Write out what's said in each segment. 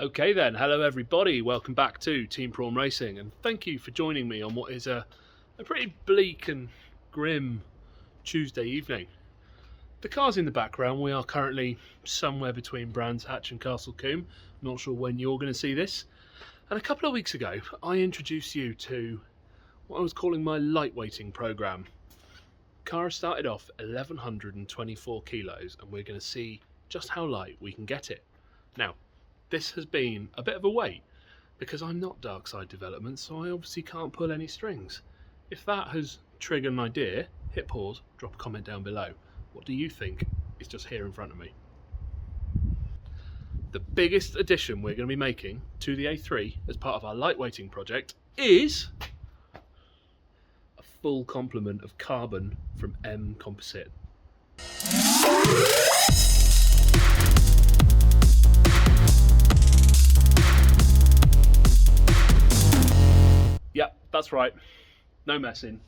Okay then, hello everybody, welcome back to Team Prawn Racing, and thank you for joining me on what is a pretty bleak and grim Tuesday evening. The car's in the background. We are currently somewhere between Brands Hatch and Castle Combe. Not sure when you're going to see this. And a couple of weeks ago I introduced you to what I was calling my lightweighting programme. Car started off 1124 kilos and we're going to see just how light we can get it. Now, this has been a bit of a wait because I'm not Dark Side Development, so I obviously can't pull any strings. If that has triggered an idea, hit pause, drop a comment down below. What do you think is just here in front of me? The biggest addition we're going to be making to the A3 as part of our lightweighting project is a full complement of carbon from M Composite. Yep, that's right. No messing.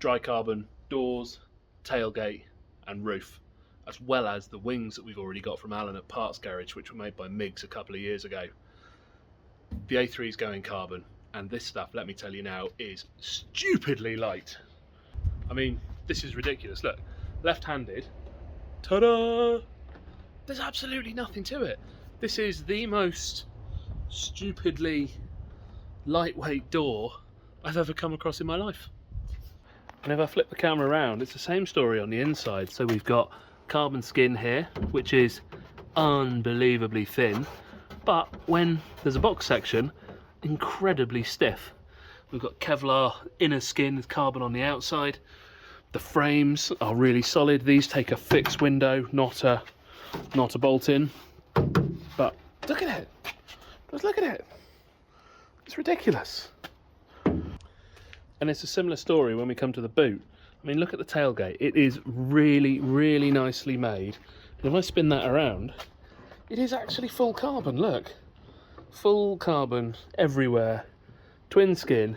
Dry carbon, doors, tailgate and roof, as well as the wings that we've already got from Alan at Parts Garage, which were made by Miggs a couple of years ago. The A3 is going carbon, and this stuff, let me tell you now, is stupidly light. I mean, this is ridiculous. Look, left-handed, ta-da! There's absolutely nothing to it. This is the most stupidly lightweight door I've ever come across in my life. And if I flip the camera around, it's the same story on the inside. So we've got carbon skin here, which is unbelievably thin, but when there's a box section, incredibly stiff. We've got Kevlar inner skin with carbon on the outside. The frames are really solid. These take a fixed window, not a bolt in. But look at it. Just look at it. It's ridiculous. And it's a similar story when we come to the boot. I mean, look at the tailgate. It is really, really nicely made. And if I spin that around, it is actually full carbon, look. Full carbon everywhere. Twin skin.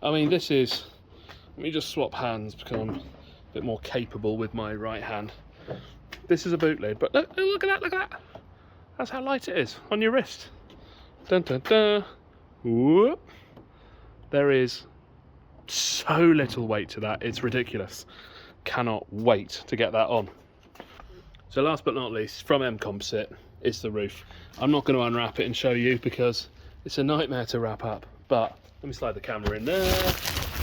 I mean, this is... Let me just swap hands because I'm a bit more capable with my right hand. This is a boot lid, but look at that, look at that. That's how light it is on your wrist. Dun dun dun. Whoop. There is so little weight to that, it's ridiculous. Cannot wait to get that on. So last but not least, from M Composite, is the roof. I'm not going to unwrap it and show you because it's a nightmare to wrap up, but let me slide the camera in there.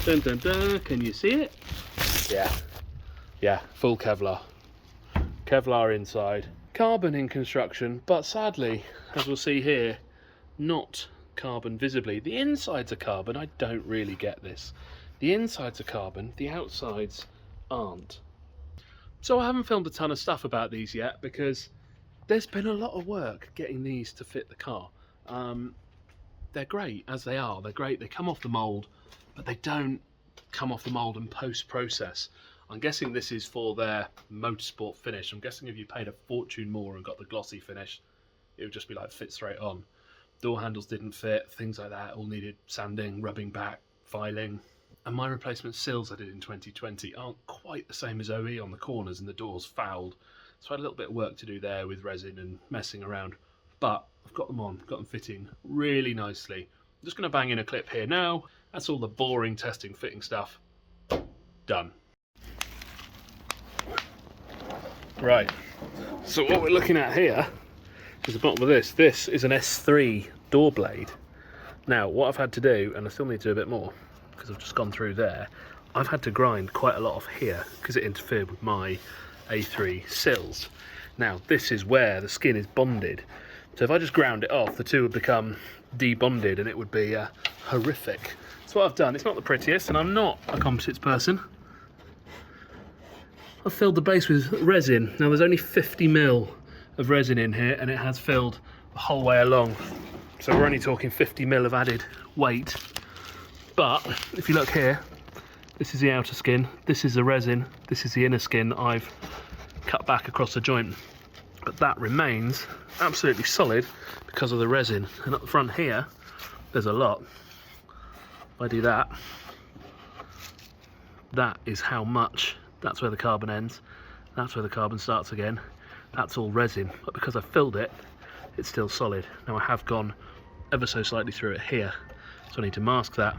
Dun dun dun, can you see it? Yeah, full Kevlar. Kevlar inside. Carbon in construction, but sadly, as we'll see here, not carbon visibly. The insides are carbon. I don't really get this. The insides are carbon, the outsides aren't. So I haven't filmed a ton of stuff about these yet because there's been a lot of work getting these to fit the car. They're great as they are. They're great. They come off the mould, but they don't come off the mould and post-process. I'm guessing this is for their motorsport finish. I'm guessing if you paid a fortune more and got the glossy finish, it would just be like fit straight on. Door handles didn't fit, things like that, all needed sanding, rubbing back, filing. And my replacement sills I did in 2020 aren't quite the same as OE on the corners and the doors fouled. So I had a little bit of work to do there with resin and messing around. But I've got them on, got them fitting really nicely. I'm just going to bang in a clip here now. That's all the boring testing, fitting stuff. Done. Right, so what we're looking at here is the bottom of this. This is an S3 door blade. Now, what I've had to do, and I still need to do a bit more, because I've just gone through there, I've had to grind quite a lot off here, because it interfered with my A3 sills. Now, this is where the skin is bonded. So if I just ground it off, the two would become debonded, and it wodd be horrific. So what I've done, it's not the prettiest, and I'm not a composites person. I've filled the base with resin. Now, there's only 50ml of resin in here, and it has filled the whole way along. So we're only talking 50ml of added weight. But if you look here, this is the outer skin, this is the resin, this is the inner skin I've cut back across the joint. But that remains absolutely solid because of the resin. And up the front here, there's a lot. If I do that, that is how much. That's where the carbon ends, that's where the carbon starts again. That's all resin, but because I filled it, it's still solid. Now I have gone ever so slightly through it here, so I need to mask that,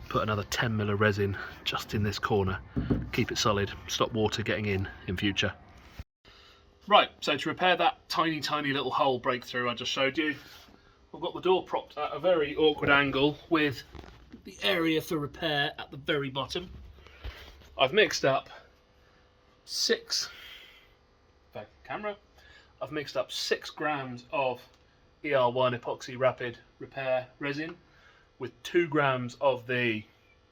put another 10mm of resin just in this corner, keep it solid, stop water getting in future. Right, so to repair that tiny little hole breakthrough I just showed you, I've got the door propped at a very awkward angle with the area for repair at the very bottom. I've mixed up 6 grams of ER1 epoxy rapid repair resin with 2 grams of the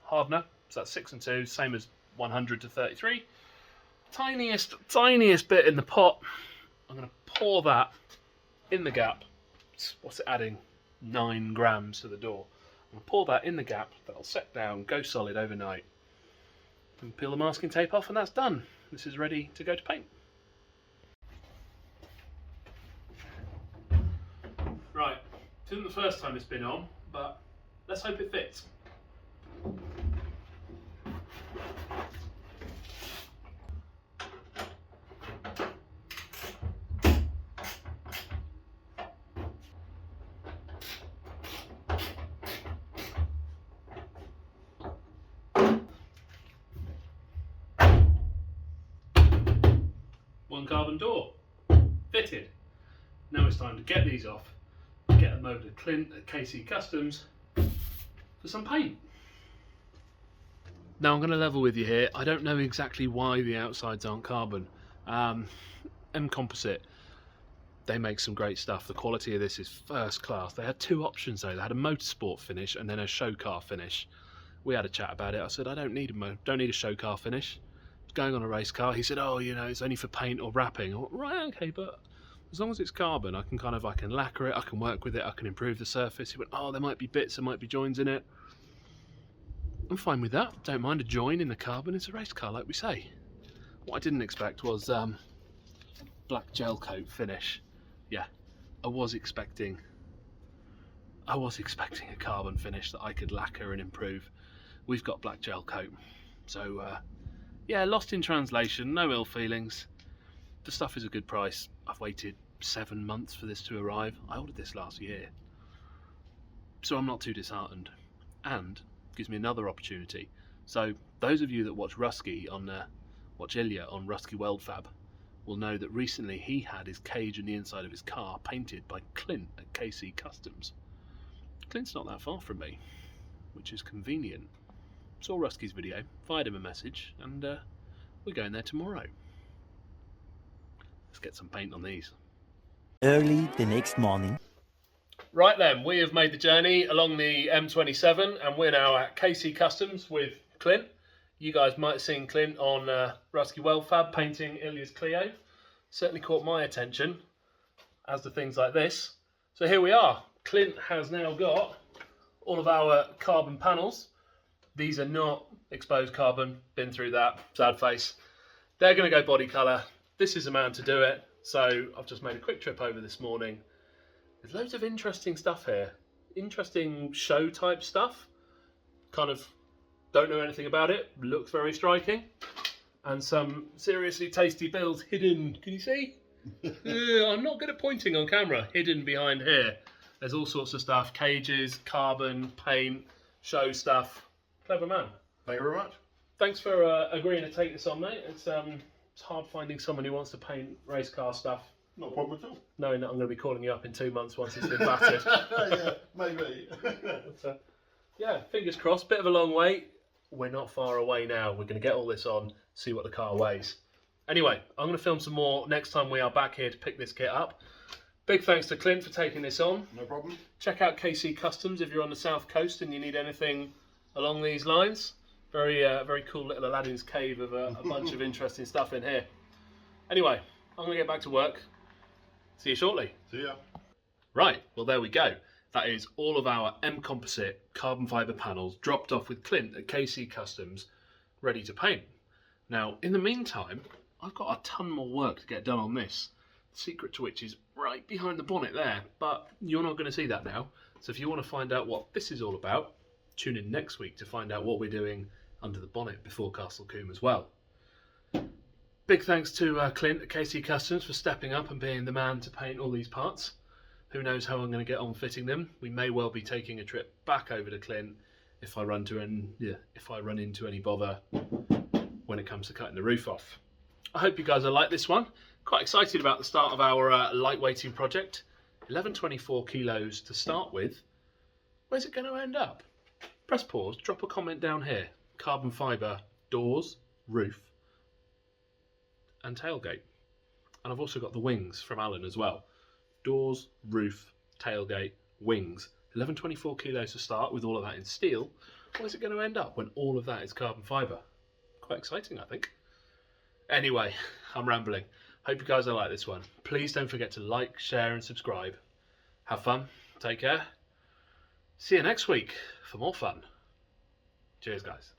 hardener, so that's 6 and 2, same as 100 to 33. Tiniest bit in the pot. I'm going to pour that in the gap. What's it adding? 9 grams to the door. I'm going to pour that in the gap. That'll set down, go solid overnight. And peel the masking tape off, and that's done. This is ready to go to paint. Right, it isn't the first time it's been on, but let's hope it fits. One carbon door fitted. Now it's time to get these off, get them over to Clint at KC Customs for some paint. Now I'm going to level with you here. I don't know exactly why the outsides aren't carbon. M Composite, they make some great stuff. The quality of this is first class. They had 2 options though. They had a motorsport finish and then a show car finish. We had a chat about it. I said I don't need a show car finish. Going on a race car, he said, oh, you know, it's only for paint or wrapping. I went, right, okay, but as long as it's carbon, I can lacquer it, I can work with it, I can improve the surface. He went, oh, there might be bits, there might be joins in it. I'm fine with that. Don't mind a join in the carbon. It's a race car, like we say. What I didn't expect was black gel coat finish. Yeah, I was expecting a carbon finish that I could lacquer and improve. We've got black gel coat, so yeah, lost in translation, no ill feelings. The stuff is a good price. I've waited 7 months for this to arrive. I ordered this last year, so I'm not too disheartened, and gives me another opportunity. So those of you that watch Ilya on Rusky Weldfab will know that recently he had his cage and the inside of his car painted by Clint at KC Customs. Clint's not that far from me, which is convenient. Saw Rusky's video, fired him a message, and we're going there tomorrow. Let's get some paint on these. Early the next morning. Right then, we have made the journey along the M27 and we're now at KC Customs with Clint. You guys might have seen Clint on Rusky Weldfab painting Ilya's Clio. Certainly caught my attention, as do things like this. So here we are. Clint has now got all of our carbon panels. These are not exposed carbon, been through that, sad face. They're going to go body colour. This is the man to do it. So I've just made a quick trip over this morning. There's loads of interesting stuff here. Interesting show type stuff. Kind of don't know anything about it. Looks very striking. And some seriously tasty builds hidden. Can you see? I'm not good at pointing on camera. Hidden behind here. There's all sorts of stuff. Cages, carbon, paint, show stuff. Clever man. Thank you very much. Thanks for agreeing to take this on, mate. It's hard finding someone who wants to paint race car stuff. Not a problem at all. Knowing that I'm going to be calling you up in 2 months once it's been battered. Yeah, maybe. But, yeah, fingers crossed. Bit of a long wait. We're not far away now. We're going to get all this on, see what the car weighs. Anyway, I'm going to film some more next time we are back here to pick this kit up. Big thanks to Clint for taking this on. No problem. Check out KC Customs if you're on the south coast and you need anything along these lines. Very cool little Aladdin's cave of a bunch of interesting stuff in here. Anyway, I'm going to get back to work. See you shortly. See ya. Right, well there we go. That is all of our M Composite carbon fibre panels dropped off with Clint at KC Customs, ready to paint. Now, in the meantime, I've got a ton more work to get done on this. The secret to which is right behind the bonnet there, but you're not going to see that now. So if you want to find out what this is all about, tune in next week to find out what we're doing under the bonnet before Castle Combe as well. Big thanks to Clint at KC Customs for stepping up and being the man to paint all these parts. Who knows how I'm going to get on fitting them. We may well be taking a trip back over to Clint if I run into any bother when it comes to cutting the roof off. I hope you guys will like this one. Quite excited about the start of our lightweighting project. 1124 kilos to start with. Where's it going to end up? Press pause, drop a comment down here. Carbon fibre, doors, roof and tailgate. And I've also got the wings from Alan as well. Doors, roof, tailgate, wings. 1124 kilos to start with all of that in steel. Where's it going to end up when all of that is carbon fibre? Quite exciting, I think. Anyway, I'm rambling. Hope you guys will like this one. Please don't forget to like, share and subscribe. Have fun. Take care. See you next week for more fun. Cheers, guys.